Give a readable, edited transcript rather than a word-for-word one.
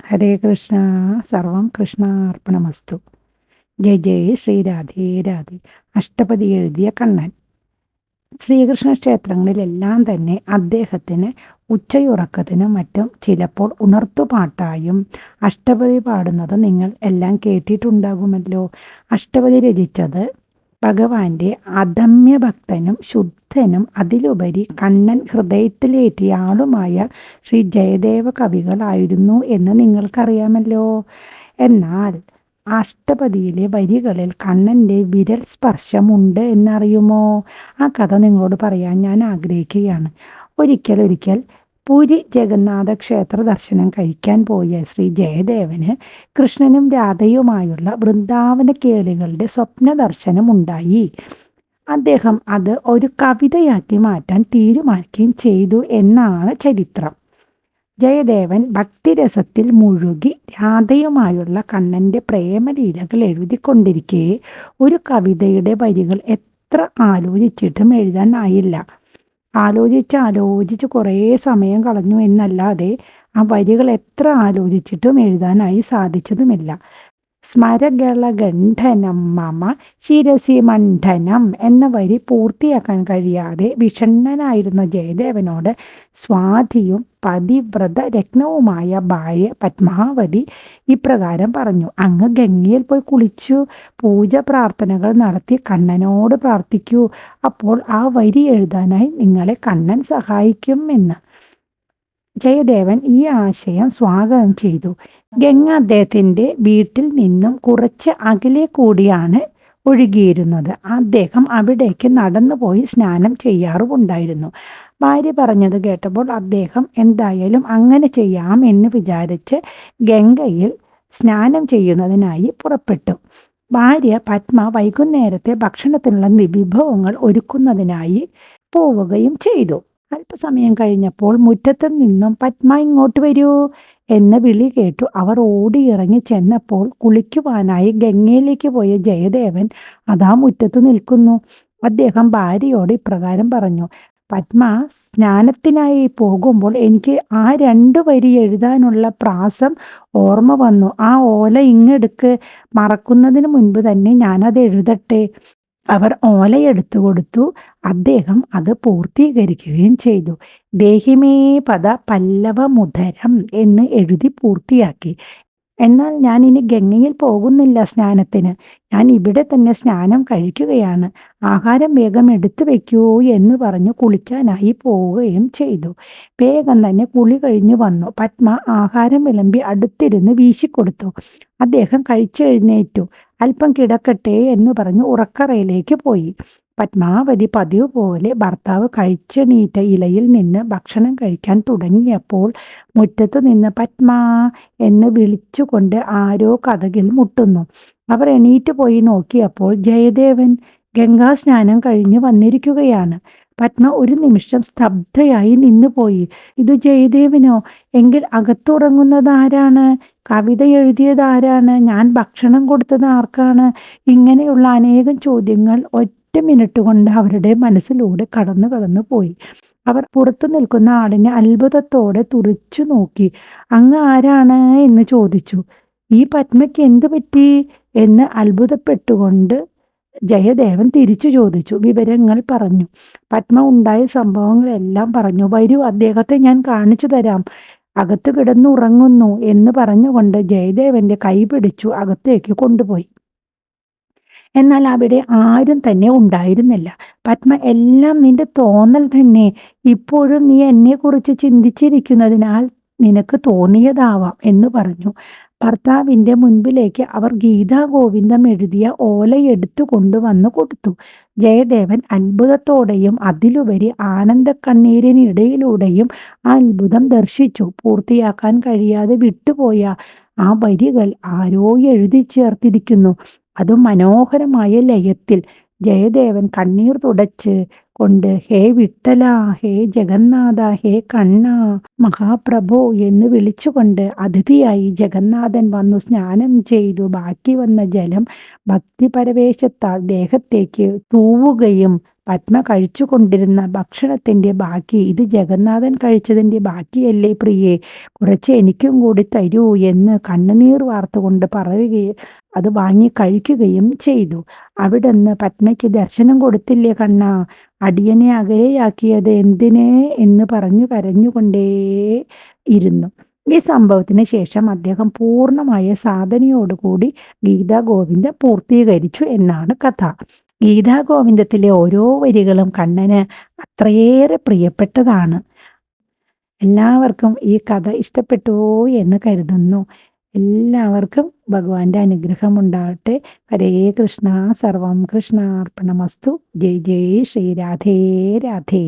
ഹരേ കൃഷ്ണ. സർവം കൃഷ്ണാർപ്പണമസ്തു. ജയ ജയ ശ്രീരാധേ രാധേ. അഷ്ടപതി എഴുതിയ കണ്ണൻ. ശ്രീകൃഷ്ണ ക്ഷേത്രങ്ങളിലെല്ലാം തന്നെ അദ്ദേഹത്തിന് ഉച്ചയുറക്കത്തിനും മറ്റും ചിലപ്പോൾ ഉണർത്തുപാട്ടായും അഷ്ടപതി പാടുന്നത് നിങ്ങൾ എല്ലാം കേട്ടിട്ടുണ്ടാകുമല്ലോ. അഷ്ടപതി രചിച്ചത് ഭഗവാന്റെ അദമ്യ ഭക്തനും ശുദ്ധനും അതിലുപരി കണ്ണൻ ഹൃദയത്തിലേറ്റിയ ആളുമായ ശ്രീ ജയദേവ കവികളായിരുന്നു എന്ന് നിങ്ങൾക്കറിയാമല്ലോ. എന്നാൽ അഷ്ടപതിയിലെ വരികളിൽ കണ്ണൻ്റെ വിരൽ സ്പർശമുണ്ട് എന്നറിയുമോ? ആ കഥ നിങ്ങളോട് പറയാൻ ഞാൻ ആഗ്രഹിക്കുകയാണ്. ഒരിക്കൽ പുരി ജഗന്നാഥ ക്ഷേത്ര ദർശനം കഴിക്കാൻ പോയ ശ്രീ ജയദേവന് കൃഷ്ണനും രാധയുമായുള്ള വൃന്ദാവന കേളികളുടെ സ്വപ്ന ദർശനം ഉണ്ടായി. അദ്ദേഹം അത് ഒരു കവിതയാക്കി മാറ്റാൻ തീരുമാനിക്കുകയും ചെയ്തു എന്നാണ് ചരിത്രം. ജയദേവൻ ഭക്തിരസത്തിൽ മുഴുകി രാധയുമായുള്ള കണ്ണൻ്റെ പ്രേമലീലകൾ എഴുതിക്കൊണ്ടിരിക്കെ ഒരു കവിതയുടെ വരികൾ എത്ര ആലോചിച്ചിട്ടും എഴുതാനായില്ല. ആലോചിച്ച് കുറേ സമയം കളഞ്ഞു എന്നല്ലാതെ ആ വരികൾ എത്ര ആലോചിച്ചിട്ടും എഴുതാനായി സാധിച്ചതുമില്ല. സ്മരഗളഗണ്ഠനം മമ ശിരസി മണ്ഡനം എന്ന വരി പൂർത്തിയാക്കാൻ കഴിയാതെ വിഷണ്ണനായിരുന്ന ജയദേവനോട് സ്വാധിയും പതിവ്രത രത്നവുമായ ഭാര്യ പത്മാവതി ഇപ്രകാരം പറഞ്ഞു: അങ്ങ് ഗംഗയിൽ പോയി കുളിച്ചു പൂജ പ്രാർത്ഥനകൾ നടത്തി കണ്ണനോട് പ്രാർത്ഥിക്കൂ. അപ്പോൾ ആ വരി എഴുതാനായി നിങ്ങളെ കണ്ണൻ സഹായിക്കും എന്ന്. ജയദേവൻ ഈ ആശയം സ്വാഗതം ചെയ്തു. ഗംഗ അദ്ദേഹത്തിൻ്റെ വീട്ടിൽ നിന്നും കുറച്ച് അകലെ കൂടിയാണ് ഒഴുകിയിരുന്നത്. അദ്ദേഹം അവിടേക്ക് നടന്നുപോയി സ്നാനം ചെയ്യാറുമുണ്ടായിരുന്നു. ഭാര്യ പറഞ്ഞത് കേട്ടപ്പോൾ അദ്ദേഹം എന്തായാലും അങ്ങനെ ചെയ്യാം എന്ന് വിചാരിച്ച് ഗംഗയിൽ സ്നാനം ചെയ്യുന്നതിനായി പുറപ്പെട്ടു. ഭാര്യ പത്മ വൈകുന്നേരത്തെ ഭക്ഷണത്തിനുള്ള വിഭവങ്ങൾ ഒരുക്കുന്നതിനായി പോവുകയും ചെയ്തു. അല്പസമയം കഴിഞ്ഞപ്പോൾ മുറ്റത്തു നിന്നും പത്മ ഇങ്ങോട്ട് വരൂ എന്ന വിളി കേട്ടു. അവർ ഓടിയിറങ്ങി ചെന്നപ്പോൾ കുളിക്കുവാനായി ഗംഗയിലേക്ക് പോയ ജയദേവൻ അതാ മുറ്റത്ത് നിൽക്കുന്നു. അദ്ദേഹം ഭാര്യയോട് ഇപ്രകാരം പറഞ്ഞു: പത്മ, സ്നാനത്തിനായി പോകുമ്പോൾ എനിക്ക് ആ 2 വരി എഴുതാനുള്ള പ്രാസം ഓർമ്മ വന്നു. ആ ഓല ഇങ്ങെടുക്ക്, മറക്കുന്നതിന് മുൻപ് തന്നെ ഞാനത് എഴുതട്ടെ. അവർ ഓലയെടുത്തു കൊടുത്തു. അദ്ദേഹം അത് പൂർത്തീകരിക്കുകയും ചെയ്തു. ദേഹിമേ പദ പല്ലവമുദരം എന്ന് എഴുതി പൂർത്തിയാക്കി. എന്നാൽ ഞാൻ ഇനി ഗംഗയിൽ പോകുന്നില്ല സ്നാനത്തിന്. ഞാൻ ഇവിടെ തന്നെ സ്നാനം കഴിക്കുകയാണ്. ആഹാരം വേഗം എടുത്തു വെക്കൂ എന്ന് പറഞ്ഞു കുളിക്കാനായി പോവുകയും ചെയ്തു. വേഗം തന്നെ കുളി കഴിഞ്ഞു വന്നു. പത്മ ആഹാരം വിളമ്പി അടുത്തിരുന്ന് വീശിക്കൊടുത്തു. അദ്ദേഹം കഴിച്ചെഴുന്നേറ്റു. അല്പം കിടക്കട്ടെ എന്ന് പറഞ്ഞു ഉറക്കറയിലേക്ക് പോയി. പത്മാവതി പതിവ് പോലെ ഭർത്താവ് കഴിച്ചെണീറ്റ ഇലയിൽ നിന്ന് ഭക്ഷണം കഴിക്കാൻ തുടങ്ങിയപ്പോൾ മുറ്റത്തു നിന്ന് പത്മ എന്ന് വിളിച്ചുകൊണ്ട് ആരോ കതകിൽ മുട്ടുന്നു. അവർ എണീറ്റ് പോയി നോക്കിയപ്പോൾ ജയദേവൻ ഗംഗാ സ്നാനം കഴിഞ്ഞ് വന്നിരിക്കുകയാണ്. പത്മ ഒരു നിമിഷം സ്തബ്ധയായി നിന്നുപോയി. ഇത് ജയദേവനോ? എങ്കിൽ അകത്തുറങ്ങുന്നത് ആരാണ്? കവിത എഴുതിയത് ആരാണ്? ഞാൻ ഭക്ഷണം കൊടുത്തത് ആർക്കാണ്? ഇങ്ങനെയുള്ള അനേകം ചോദ്യങ്ങൾ ഒറ്റ മിനിറ്റ് കൊണ്ട് അവരുടെ മനസ്സിലൂടെ കടന്നു പോയി. അവർ പുറത്തു നിൽക്കുന്ന ആളിനെ അത്ഭുതത്തോടെ തുറിച്ചു നോക്കി. അങ്ങ് ആരാണ് എന്ന് ചോദിച്ചു. ഈ പത്മയ്ക്ക് എന്ത് പറ്റി എന്ന് അത്ഭുതപ്പെട്ടുകൊണ്ട് ജയദേവൻ തിരിച്ചു ചോദിച്ചു. വിവരങ്ങൾ പറഞ്ഞു. പത്മ ഉണ്ടായ സംഭവങ്ങളെല്ലാം പറഞ്ഞു. വരൂ, അദ്ദേഹത്തെ ഞാൻ കാണിച്ചു തരാം. അകത്ത് കിടന്നുറങ്ങുന്നു എന്ന് പറഞ്ഞുകൊണ്ട് ജയദേവന്റെ കൈ പിടിച്ചു അകത്തേക്ക് കൊണ്ടുപോയി. എന്നാൽ അവിടെ ആരും തന്നെ ഉണ്ടായിരുന്നില്ല. പത്മ, എല്ലാം നിന്റെ തോന്നൽ തന്നെ. ഇപ്പോഴും നീ എന്നെക്കുറിച്ച് ചിന്തിച്ചിരിക്കുന്നതിനാൽ നിനക്ക് തോന്നിയതാവാം എന്ന് പറഞ്ഞു. ഭർത്താവിൻ്റെ മുൻപിലേക്ക് അവർ ഗീതാ ഗോവിന്ദം എഴുതിയ ഓല എടുത്തു കൊണ്ടുവന്നു കൊടുത്തു. ജയദേവൻ അത്ഭുതത്തോടെയും അതിലുപരി ആനന്ദക്കണ്ണീരിനിടയിലൂടെയും ആ അത്ഭുതം ദർശിച്ചു. പൂർത്തിയാക്കാൻ കഴിയാതെ വിട്ടുപോയ ആ വരികൾ ആരോ എഴുതി ചേർത്തിരിക്കുന്നു. അതും മനോഹരമായ ലയത്തിൽ. ജയദേവൻ കണ്ണീർ തുടച്ച് കൊണ്ട് ഹേ വിട്ടല, ഹേ ജഗന്നാഥ, ഹേ കണ്ണ, മഹാപ്രഭു എന്ന് വിളിച്ചുകൊണ്ട് അതിഥിയായി ജഗന്നാഥൻ വന്നു സ്നാനം ചെയ്തു. ബാക്കി വന്ന ജലം ഭക്തിപരവേശത്താൽ ദേഹത്തേക്ക് തൂവുകയും പത്മ കഴിച്ചു കൊണ്ടിരുന്ന ഭക്ഷണത്തിൻ്റെ ബാക്കി, ഇത് ജഗന്നാഥൻ കഴിച്ചതിൻ്റെ ബാക്കിയല്ലേ പ്രിയേ, കുറച്ച് എനിക്കും കൂടി തരൂ എന്ന് കണ്ണുനീർ വാർത്തുകൊണ്ട് പറയുകയും അത് വാങ്ങി കഴിക്കുകയും ചെയ്തു. അവിടുന്ന് പത്മയ്ക്ക് ദർശനം കൊടുത്തില്ലേ കണ്ണാ, അടിയനെ അകലെയാക്കിയത് എന്തിനേ എന്ന് പറഞ്ഞു കരഞ്ഞുകൊണ്ടേ ഇരുന്നു. ഈ സംഭവത്തിന് ശേഷം അദ്ദേഹം പൂർണ്ണമായ സാധനയോടുകൂടി ഗീതാഗോവിന്ദം പൂർത്തീകരിച്ചു എന്നാണ് കഥ. ഗീതാഗോവിന്ദത്തിലെ ഓരോ വരികളും കണ്ണന് അത്രയേറെ പ്രിയപ്പെട്ടതാണ്. എല്ലാവർക്കും ഈ കഥ ഇഷ്ടപ്പെട്ടു എന്ന് കരുതുന്നു. എല്ലാവർക്കും ഭഗവാന്റെ അനുഗ്രഹം ഉണ്ടാകട്ടെ. ഹരേ കൃഷ്ണ. സർവം കൃഷ്ണാർപ്പണമസ്തു. ജയ് ജയ് ശ്രീ. രാധേ രാധേ.